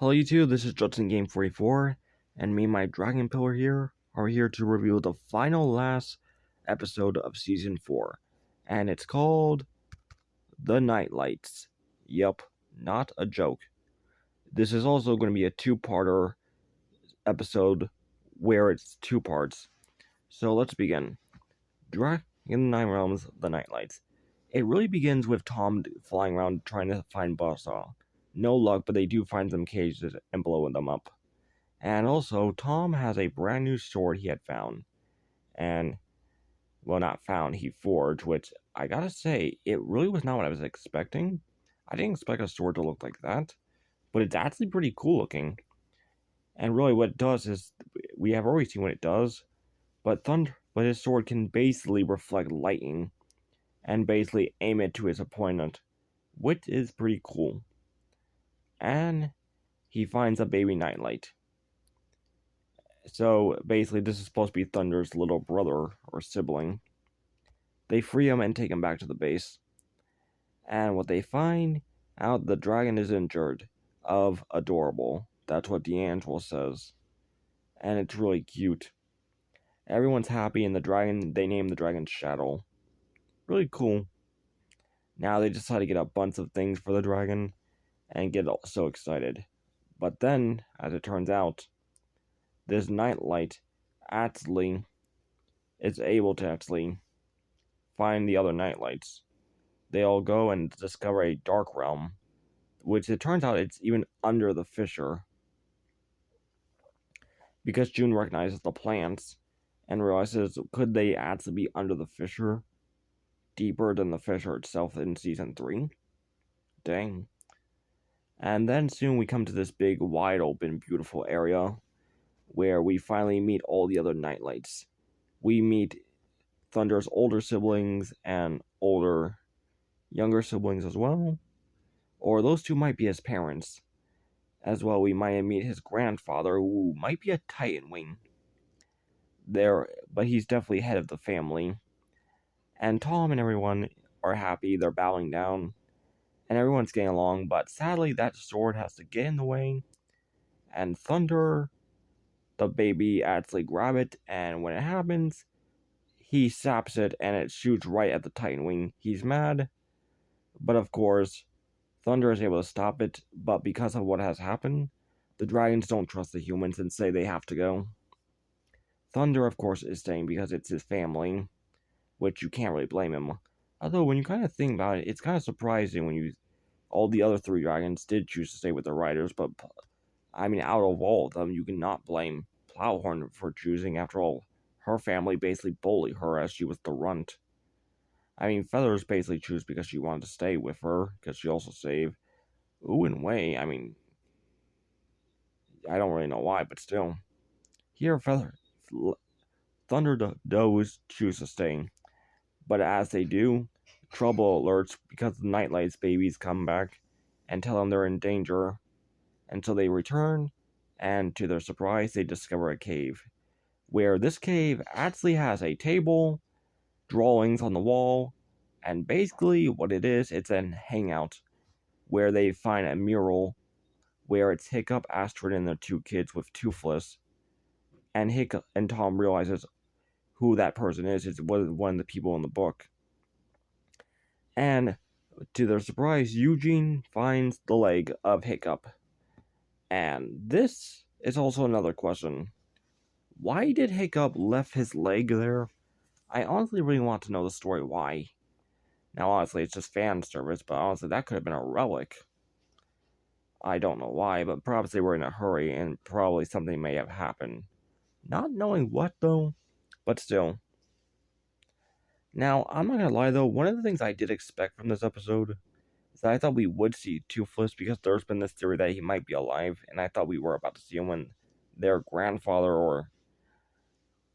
Hello YouTube, this is Judson Game 44, and me and my Dragon Pillar here are here to review the last episode of Season 4, and it's called The Nightlights. Yup, not a joke. This is also going to be a two-parter episode where it's two parts. So let's begin. Dragon in the Nine Realms, The Nightlights. It really begins with Tom flying around trying to find Buzzsaw. No luck, but they do find some cages and blow them up. And also, Tom has a brand new sword he had found. And, well, not found, he forged, which I gotta say, it really was not what I was expecting. I didn't expect a sword to look like that, but it's actually pretty cool looking. And really, what it does is, we have already seen what it does, but his sword can basically reflect lightning and basically aim it to his opponent, which is pretty cool. And he finds a baby Nightlight. So basically, this is supposed to be Thunder's little brother or sibling. They free him and take him back to the base. And what they find out, the dragon is injured. Of adorable. That's what D'Angelo says. And it's really cute. Everyone's happy, and they name the dragon Shadow. Really cool. Now they decide to get a bunch of things for the dragon and get so excited. But then, as it turns out, this Nightlight actually is able to actually find the other Nightlights. They all go and discover a dark realm, which it turns out it's even under the fissure. Because June recognizes the plants and realizes, could they actually be under the fissure? Deeper than the fissure itself in Season 3? Dang. And then soon we come to this big, wide open, beautiful area where we finally meet all the other Nightlights. We meet Thunder's older siblings and younger siblings as well. Or those two might be his parents. As well, we might meet his grandfather, who might be a Titan Wing. But he's definitely head of the family. And Tom and everyone are happy, they're bowing down. And everyone's getting along, but sadly that sword has to get in the way. And Thunder, the baby, actually grab it, and when it happens, he saps it and it shoots right at the Titan Wing. He's mad, but of course, Thunder is able to stop it, but because of what has happened, the dragons don't trust the humans and say they have to go. Thunder, of course, is staying because it's his family, which you can't really blame him. Although, when you kind of think about it, it's kind of surprising when all the other three dragons did choose to stay with the riders, but, I mean, out of all of them, you cannot blame Plowhorn for choosing. After all, her family basically bullied her as she was the runt. I mean, Feathers basically chose because she wanted to stay with her, because she also saved Ooh and Wei. I mean, I don't really know why, but still. Here, Thunder does choose to stay. But as they do, trouble alerts because the Nightlight's babies come back and tell them they're in danger. And so they return, and to their surprise, they discover a cave. Where this cave actually has a table, drawings on the wall, and basically what it is, it's an hangout where they find a mural where it's Hiccup, Astrid, and the two kids with Toothless. And Hiccup and Tom realizes who that person is. It's one of the people in the book. And to their surprise, Eugene finds the leg of Hiccup. And this is also another question. Why did Hiccup left his leg there? I honestly really want to know the story why. Now, honestly, it's just fan service, but honestly, that could have been a relic. I don't know why, but perhaps they were in a hurry, and probably something may have happened. Not knowing what, though, but still. Now, I'm not gonna lie, though, one of the things I did expect from this episode is that I thought we would see Toothless, because there's been this theory that he might be alive, and I thought we were about to see him when their grandfather or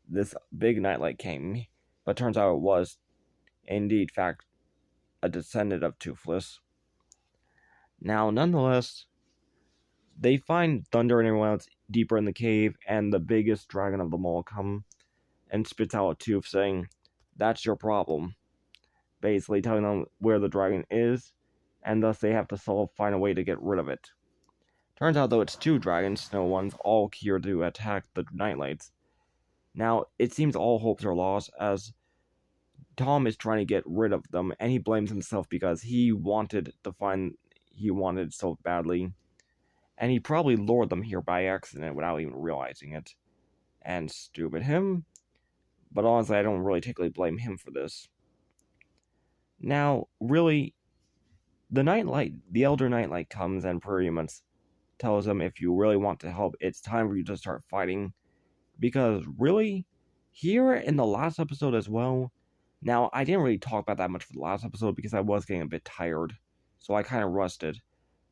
this big Nightlight came. But turns out it was, indeed, fact, a descendant of Toothless. Now, nonetheless, they find Thunder and everyone else deeper in the cave, and the biggest dragon of them all come and spits out a tooth saying, "That's your problem." Basically telling them where the dragon is, and thus they have to find a way to get rid of it. Turns out, though, it's two dragons, no one's all here to attack the Nightlights. Now, it seems all hopes are lost, as Tom is trying to get rid of them, and he blames himself because he wanted so badly, and he probably lured them here by accident without even realizing it. And stupid him, but honestly, I don't really technically blame him for this. Now, really, the Elder Nightlight comes and pretty much tells him, if you really want to help, it's time for you to start fighting. Because really, here in the last episode as well, now I didn't really talk about that much for the last episode because I was getting a bit tired, so I kind of rushed.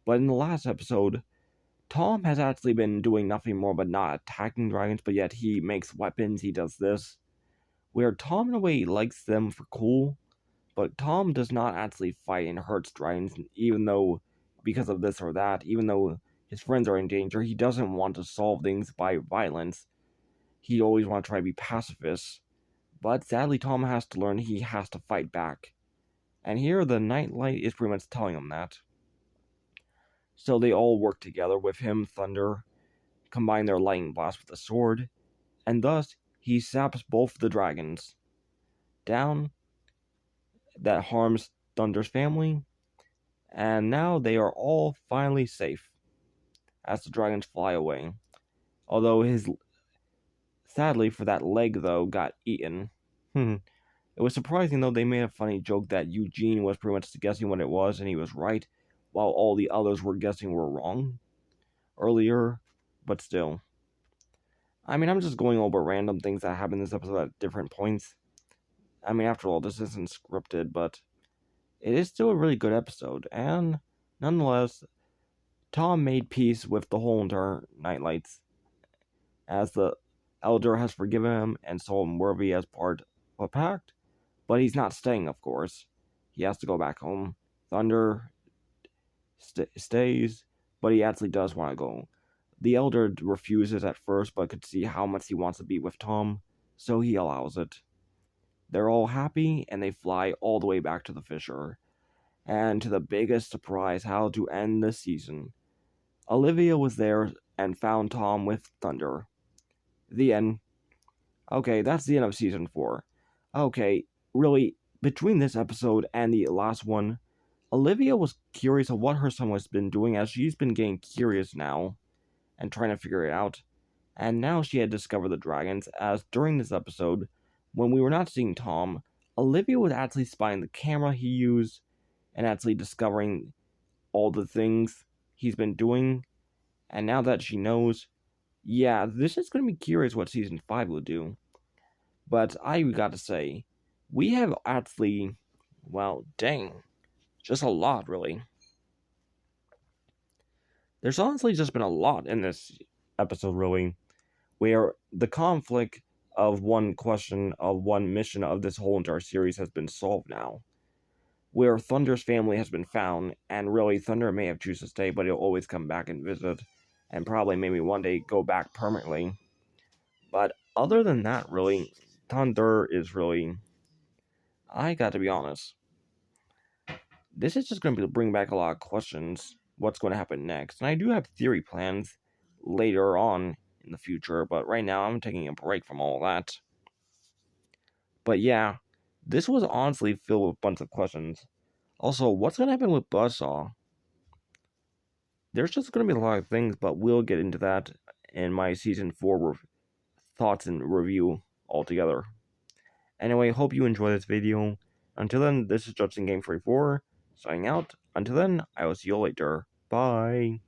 But in the last episode, Tom has actually been doing nothing more but not attacking dragons, but yet he makes weapons, he does this. Where Tom, in a way, likes them for cool, but Tom does not actually fight and hurts dragons, even though, because of this or that, even though his friends are in danger, he doesn't want to solve things by violence. He always wants to try to be pacifist. But sadly, Tom has to learn he has to fight back. And here, the Nightlight is pretty much telling him that. So they all work together with him, Thunder, combine their lightning blast with the sword, and thus he saps both the dragons down that harms Thunder's family, and now they are all finally safe as the dragons fly away. Although sadly for that leg though, got eaten. It was surprising though, they made a funny joke that Eugene was pretty much guessing what it was and he was right, while all the others were guessing were wrong earlier, but still. I mean, I'm just going over random things that happened in this episode at different points. I mean, after all, this isn't scripted, but it is still a really good episode, and nonetheless, Tom made peace with the whole entire Nightlights, as the Elder has forgiven him and saw him worthy as part of a pact, but he's not staying, of course. He has to go back home. Thunder stays, but he actually does want to go. The Elder refuses at first, but could see how much he wants to be with Tom, so he allows it. They're all happy, and they fly all the way back to the Fissure. And to the biggest surprise, how to end the season, Olivia was there and found Tom with Thunder. The end. Okay, that's the end of season 4. Okay, really, between this episode and the last one, Olivia was curious of what her son has been doing, as she's been getting curious now and trying to figure it out. And now she had discovered the dragons, as during this episode, when we were not seeing Tom, Olivia was actually spying the camera he used and actually discovering all the things he's been doing. And now that she knows, yeah, this is going to be curious what season 5 will do. But I gotta say, we have actually, well, dang, just a lot, really. There's honestly just been a lot in this episode, really, where the conflict of one question, of one mission of this whole entire series has been solved now. Where Thunder's family has been found, and really, Thunder may have chosen to stay, but he'll always come back and visit, and probably maybe one day go back permanently. But other than that, really, Thunder is really, I got to be honest, this is just going to bring back a lot of questions. What's going to happen next? And I do have theory plans later on in the future, but right now I'm taking a break from all that. But yeah, this was honestly filled with a bunch of questions. Also, what's going to happen with Buzzsaw? There's just going to be a lot of things, but we'll get into that in my season 4 thoughts and review altogether. Anyway, hope you enjoy this video. Until then, this is Judson Game 44 signing out. Until then, I will see you later. Bye.